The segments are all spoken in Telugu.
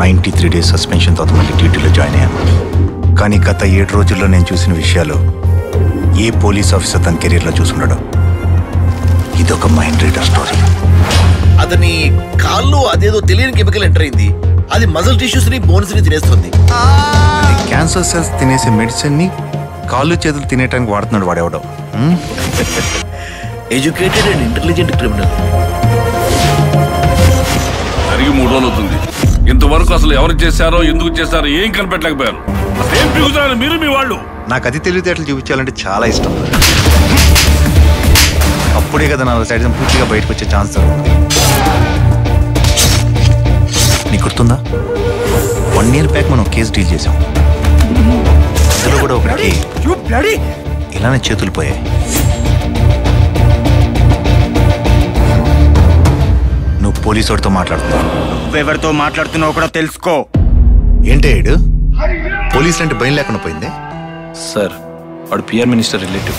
93 days సస్పెన్షన్ తర్వాత మళ్ళీ డ్యూటీలో జాయిన్ అయ్యాను. కానీ గత 7 రోజుల్లో నేను చూసిన విషయాలు ఏ పోలీస్ ఆఫీసర్ తన కెరీర్లో చూసుకున్నాడు. ఇదొక మైండ్ రీడర్ స్టోరీ. అతని కాల్లో అదేదో తెలియని కెమికల్ ఎంటర్ అయింది. అది మజిల్ టిష్యూస్ ని బోన్స్ ని తినేస్తుంది. క్యాన్సర్ సెల్స్ తినేసే మెడిసిన్ ని కాళ్ళు చేతులు తినేయడానికి వాడుతున్నాడు వాడేవడం. Educated and intelligent criminal. జరిగి 3 రోజులు అవుతుంది. ఇంతవరకు అసలు ఎవరు చేశారో ఎందుకు చేశారో ఏం కనిపెట్టలేకపోయారు. ఏం పిగుతారు మీరు మీ వాళ్ళు? నాకు అది తెలివితేటలు చూపించాలంటే చాలా ఇష్టం. అప్పుడే కదా నా సైడ్ పూర్తిగా బయటకు వచ్చే ఛాన్స్ దొరుకుతుంది. నీకు గుర్తుందా, 1 year బ్యాక్ మనం కేసు డీల్ చేసాం. అందులో కూడా ఒకటికి ఇలానే చేతులు పోయాయి. నువ్వు పోలీసు వాడితో మాట్లాడుతున్నావు. నువ్వెవరితో మాట్లాడుతున్నావు కూడా తెలుసుకో. ఏంటే ఏడు పోలీసులు అంటే భయం లేకుండా పోయింది. సార్ వాడు పిఆర్ మినిస్టర్ రిలేటివ్.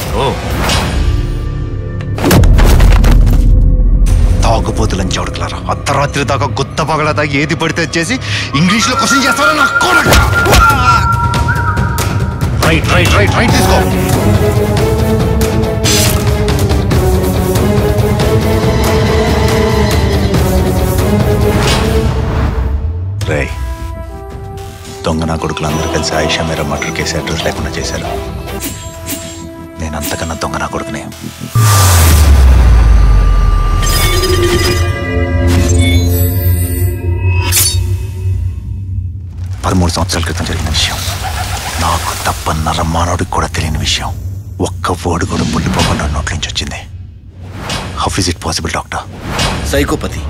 తాగుపోతులని చౌడకలారా, అర్ధరాత్రి దాకా గుత్త పగల దాకా ఏది పడితే చేసి ఇంగ్లీష్లో క్వశ్చన్ చేస్తారా నా కొడక. రైట్ రైట్ రైట్ రైట్ తీసుకో. రే, దొంగ నా కొడుకులు అందరూ కలిసి ఆయిషా మేరా మర్డర్ కేసు అడ్రస్ లేకుండా చేశారు. నేను అంతకన్నా దొంగ నా కొడుకునే. 13 సంవత్సరాల క్రితం జరిగిన విషయం. నాకు తప్ప నరమానవుడికి కూడా తెలియని విషయం. ఒక్క వర్డ్ కూడా పుల్లిపోకుండా నోట్ల నుంచి వచ్చింది. How is it possible doctor? Psychopathy.